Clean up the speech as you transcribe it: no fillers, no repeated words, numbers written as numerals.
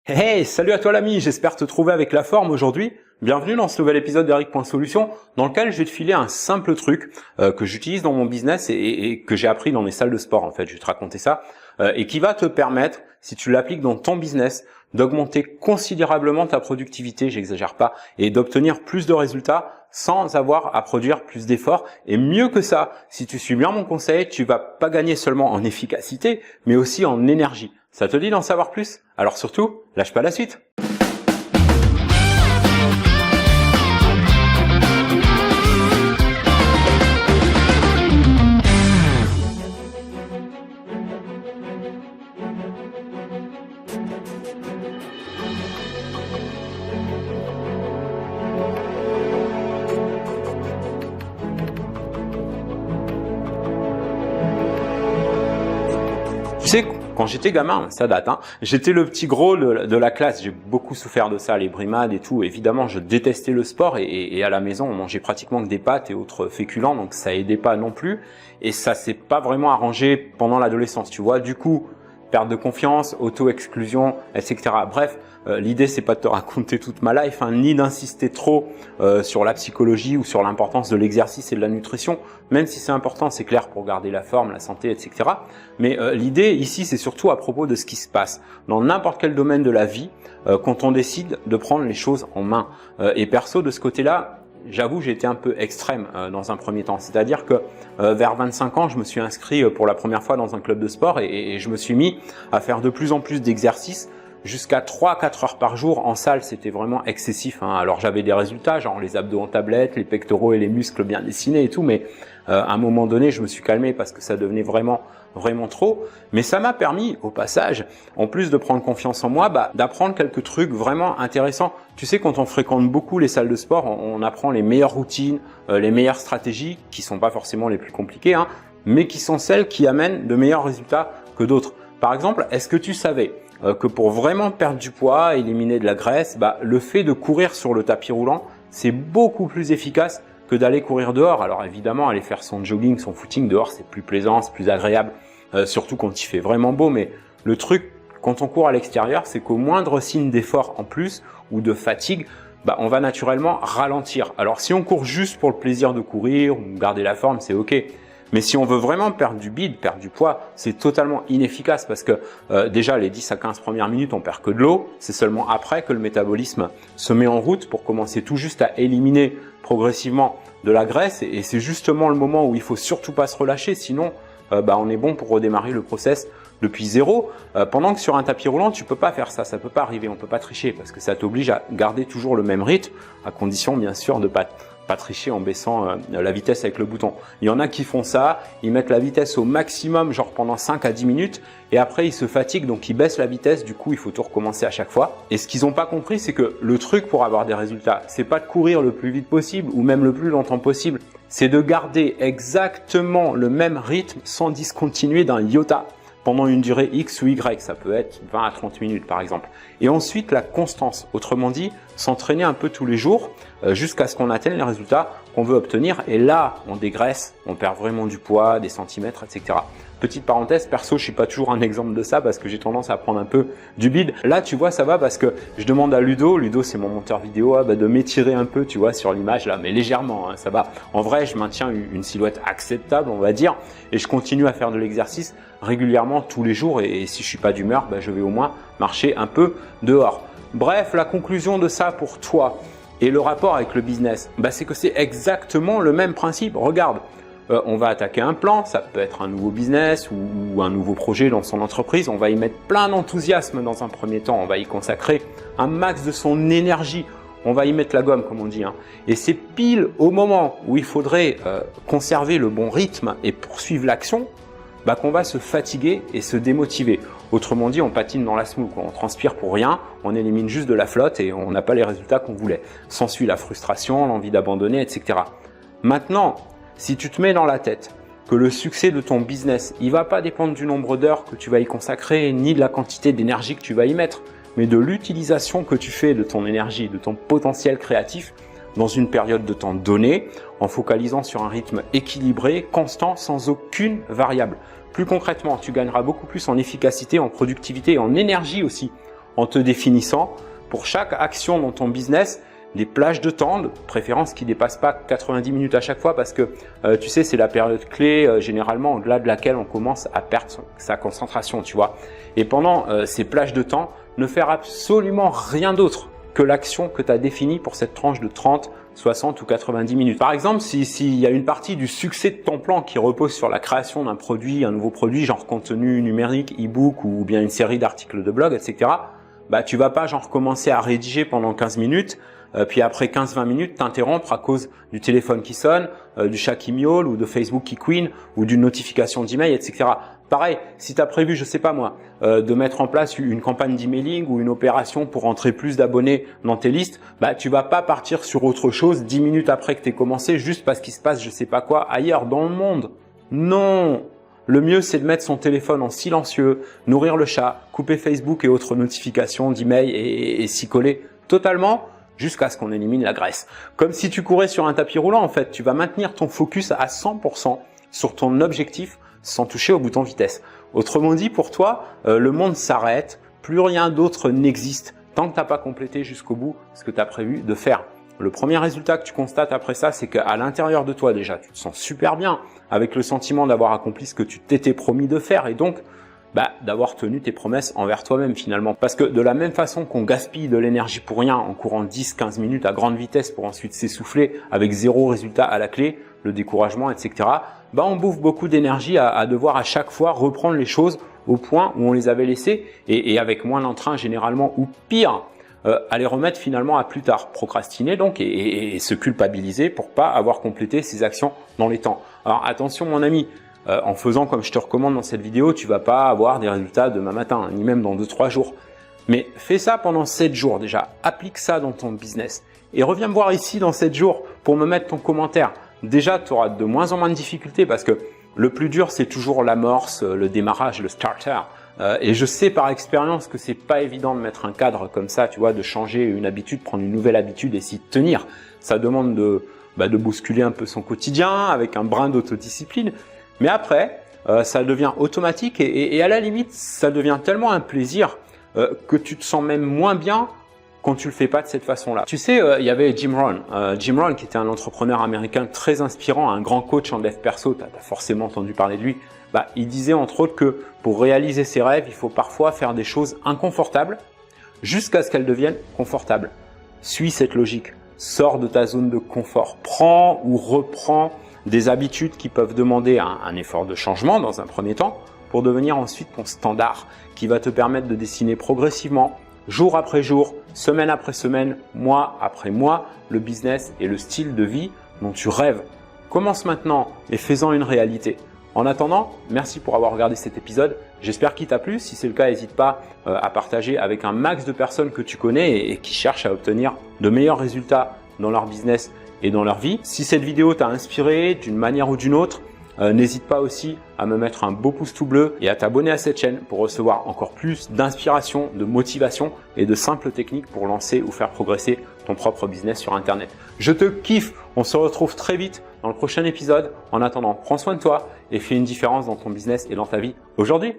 Hey, salut à toi l'ami, j'espère te trouver avec la forme aujourd'hui. Bienvenue dans ce nouvel épisode d'Eric.Solutions dans lequel je vais te filer un simple truc que j'utilise dans mon business et que j'ai appris dans mes salles de sport en fait. Je vais te raconter ça et qui va te permettre, si tu l'appliques dans ton business, d'augmenter considérablement ta productivité, j'exagère pas, et d'obtenir plus de résultats sans avoir à produire plus d'efforts. Et mieux que ça, si tu suis bien mon conseil, tu vas pas gagner seulement en efficacité, mais aussi en énergie. Ça te dit d'en savoir plus? Alors surtout, lâche pas la suite. Tu sais, quand j'étais gamin, ça date, j'étais le petit gros de la classe. J'ai beaucoup souffert de ça, les brimades et tout. Évidemment, je détestais le sport et à la maison, on mangeait pratiquement que des pâtes et autres féculents, donc ça aidait pas non plus. Et ça s'est pas vraiment arrangé pendant l'adolescence, tu vois. Du coup, perte de confiance, auto-exclusion, etc. Bref, l'idée c'est pas de te raconter toute ma life, ni d'insister trop sur la psychologie ou sur l'importance de l'exercice et de la nutrition, même si c'est important, c'est clair, pour garder la forme, la santé, etc. Mais l'idée ici, c'est surtout à propos de ce qui se passe dans n'importe quel domaine de la vie quand on décide de prendre les choses en main. Et perso, de ce côté-là, j'avoue, j'ai été un peu extrême dans un premier temps. C'est-à-dire que vers 25 ans, je me suis inscrit pour la première fois dans un club de sport et je me suis mis à faire de plus en plus d'exercices jusqu'à 3-4 heures par jour en salle. C'était vraiment excessif. Alors j'avais des résultats, genre les abdos en tablette, les pectoraux et les muscles bien dessinés et tout, mais à un moment donné, je me suis calmé parce que ça devenait vraiment trop. Mais ça m'a permis, au passage, en plus de prendre confiance en moi, d'apprendre quelques trucs vraiment intéressants. Tu sais, quand on fréquente beaucoup les salles de sport, on apprend les meilleures routines, les meilleures stratégies, qui sont pas forcément les plus compliquées, mais qui sont celles qui amènent de meilleurs résultats que d'autres. Par exemple, est-ce que tu savais que pour vraiment perdre du poids, éliminer de la graisse, le fait de courir sur le tapis roulant, c'est beaucoup plus efficace que d'aller courir dehors. Alors évidemment, aller faire son jogging, son footing dehors, c'est plus plaisant, c'est plus agréable, surtout quand il fait vraiment beau. Mais le truc, quand on court à l'extérieur, c'est qu'au moindre signe d'effort en plus ou de fatigue, on va naturellement ralentir. Alors si on court juste pour le plaisir de courir ou garder la forme, c'est ok. Mais si on veut vraiment perdre du bide, perdre du poids, c'est totalement inefficace parce que déjà les 10 à 15 premières minutes, on perd que de l'eau. C'est seulement après que le métabolisme se met en route pour commencer tout juste à éliminer progressivement de la graisse. Et c'est justement le moment où il faut surtout pas se relâcher, sinon on est bon pour redémarrer le process depuis zéro. Pendant que sur un tapis roulant, tu peux pas faire ça, ça peut pas arriver, on peut pas tricher parce que ça t'oblige à garder toujours le même rythme, à condition bien sûr de pas tricher en baissant la vitesse avec le bouton. Il y en a qui font ça, ils mettent la vitesse au maximum, genre pendant 5 à 10 minutes, et après ils se fatiguent, donc ils baissent la vitesse, du coup il faut tout recommencer à chaque fois. Et ce qu'ils n'ont pas compris, c'est que le truc pour avoir des résultats, c'est pas de courir le plus vite possible, ou même le plus longtemps possible, c'est de garder exactement le même rythme sans discontinuer d'un iota pendant une durée X ou Y, ça peut être 20 à 30 minutes par exemple. Et ensuite la constance, autrement dit, s'entraîner un peu tous les jours jusqu'à ce qu'on atteigne les résultats qu'on veut obtenir. Et là, on dégraisse, on perd vraiment du poids, des centimètres, etc. Petite parenthèse, perso, je suis pas toujours un exemple de ça parce que j'ai tendance à prendre un peu du bide. Là, tu vois, ça va parce que je demande à Ludo c'est mon monteur vidéo, de m'étirer un peu, tu vois, sur l'image là, mais légèrement, ça va. En vrai, je maintiens une silhouette acceptable, on va dire, et je continue à faire de l'exercice régulièrement tous les jours. Et si je suis pas d'humeur, je vais au moins marcher un peu dehors. Bref, la conclusion de ça pour toi et le rapport avec le business, c'est que c'est exactement le même principe. Regarde. On va attaquer un plan, ça peut être un nouveau business ou un nouveau projet dans son entreprise. On va y mettre plein d'enthousiasme dans un premier temps. On va y consacrer un max de son énergie. On va y mettre la gomme, comme on dit. Et c'est pile au moment où il faudrait conserver le bon rythme et poursuivre l'action qu'on va se fatiguer et se démotiver. Autrement dit, on patine dans la smoule, on transpire pour rien, on élimine juste de la flotte et on n'a pas les résultats qu'on voulait. S'ensuit la frustration, l'envie d'abandonner, etc. Maintenant, si tu te mets dans la tête que le succès de ton business, il va pas dépendre du nombre d'heures que tu vas y consacrer, ni de la quantité d'énergie que tu vas y mettre, mais de l'utilisation que tu fais de ton énergie, de ton potentiel créatif dans une période de temps donnée, en focalisant sur un rythme équilibré, constant, sans aucune variable. Plus concrètement, tu gagneras beaucoup plus en efficacité, en productivité et en énergie aussi, en te définissant pour chaque action dans ton business des plages de temps, de préférence qui ne dépassent pas 90 minutes à chaque fois parce que tu sais, c'est la période clé généralement au-delà de laquelle on commence à perdre sa concentration, tu vois. Et pendant ces plages de temps, ne faire absolument rien d'autre que l'action que tu as définie pour cette tranche de 30, 60 ou 90 minutes. Par exemple, s'il y a une partie du succès de ton plan qui repose sur la création d'un produit, un nouveau produit, genre contenu numérique, e-book ou bien une série d'articles de blog, etc., bah, tu vas pas genre commencer à rédiger pendant 15 minutes, puis après 15-20 minutes, t'interrompre à cause du téléphone qui sonne, du chat qui miaule ou de Facebook qui queen ou d'une notification d'email, etc. Pareil, si tu as prévu, je sais pas moi, de mettre en place une campagne d'emailing ou une opération pour entrer plus d'abonnés dans tes listes, bah tu vas pas partir sur autre chose 10 minutes après que tu aies commencé juste parce qu'il se passe je sais pas quoi ailleurs dans le monde. Non! Le mieux, c'est de mettre son téléphone en silencieux, nourrir le chat, couper Facebook et autres notifications d'email et s'y coller totalement jusqu'à ce qu'on élimine la graisse. Comme si tu courais sur un tapis roulant, en fait, tu vas maintenir ton focus à 100% sur ton objectif sans toucher au bouton vitesse. Autrement dit, pour toi, le monde s'arrête, plus rien d'autre n'existe tant que tu n'as pas complété jusqu'au bout ce que tu as prévu de faire. Le premier résultat que tu constates après ça, c'est qu'à l'intérieur de toi déjà, tu te sens super bien avec le sentiment d'avoir accompli ce que tu t'étais promis de faire et donc d'avoir tenu tes promesses envers toi-même finalement. Parce que de la même façon qu'on gaspille de l'énergie pour rien en courant 10-15 minutes à grande vitesse pour ensuite s'essouffler avec zéro résultat à la clé, le découragement, etc., on bouffe beaucoup d'énergie à devoir à chaque fois reprendre les choses au point où on les avait laissées et avec moins d'entrain généralement ou pire, à les remettre finalement à plus tard, procrastiner donc et se culpabiliser pour pas avoir complété ses actions dans les temps. Alors attention mon ami, en faisant comme je te recommande dans cette vidéo, tu vas pas avoir des résultats demain matin, ni même dans 2-3 jours. Mais fais ça pendant 7 jours déjà, applique ça dans ton business et reviens me voir ici dans 7 jours pour me mettre ton commentaire. Déjà, tu auras de moins en moins de difficultés parce que le plus dur, c'est toujours l'amorce, le démarrage, le starter. Et je sais par expérience que c'est pas évident de mettre un cadre comme ça, tu vois, de changer une habitude, prendre une nouvelle habitude et s'y tenir. Ça demande de bousculer un peu son quotidien avec un brin d'autodiscipline. Mais après, ça devient automatique et à la limite, ça devient tellement un plaisir que tu te sens même moins bien quand tu le fais pas de cette façon-là. Tu sais, il y avait Jim Rohn. Jim Rohn qui était un entrepreneur américain très inspirant, un grand coach en dev perso, tu as forcément entendu parler de lui. Il disait entre autres que pour réaliser ses rêves, il faut parfois faire des choses inconfortables jusqu'à ce qu'elles deviennent confortables. Suis cette logique, sors de ta zone de confort, prends ou reprends des habitudes qui peuvent demander un effort de changement dans un premier temps pour devenir ensuite ton standard qui va te permettre de dessiner progressivement, jour après jour, semaine après semaine, mois après mois, le business et le style de vie dont tu rêves. Commence maintenant et fais-en une réalité. En attendant, merci pour avoir regardé cet épisode. J'espère qu'il t'a plu. Si c'est le cas, n'hésite pas à partager avec un max de personnes que tu connais et qui cherchent à obtenir de meilleurs résultats dans leur business et dans leur vie. Si cette vidéo t'a inspiré d'une manière ou d'une autre, n'hésite pas aussi à me mettre un beau pouce tout bleu et à t'abonner à cette chaîne pour recevoir encore plus d'inspiration, de motivation et de simples techniques pour lancer ou faire progresser ton propre business sur Internet. Je te kiffe, on se retrouve très vite dans le prochain épisode. En attendant, prends soin de toi et fais une différence dans ton business et dans ta vie aujourd'hui.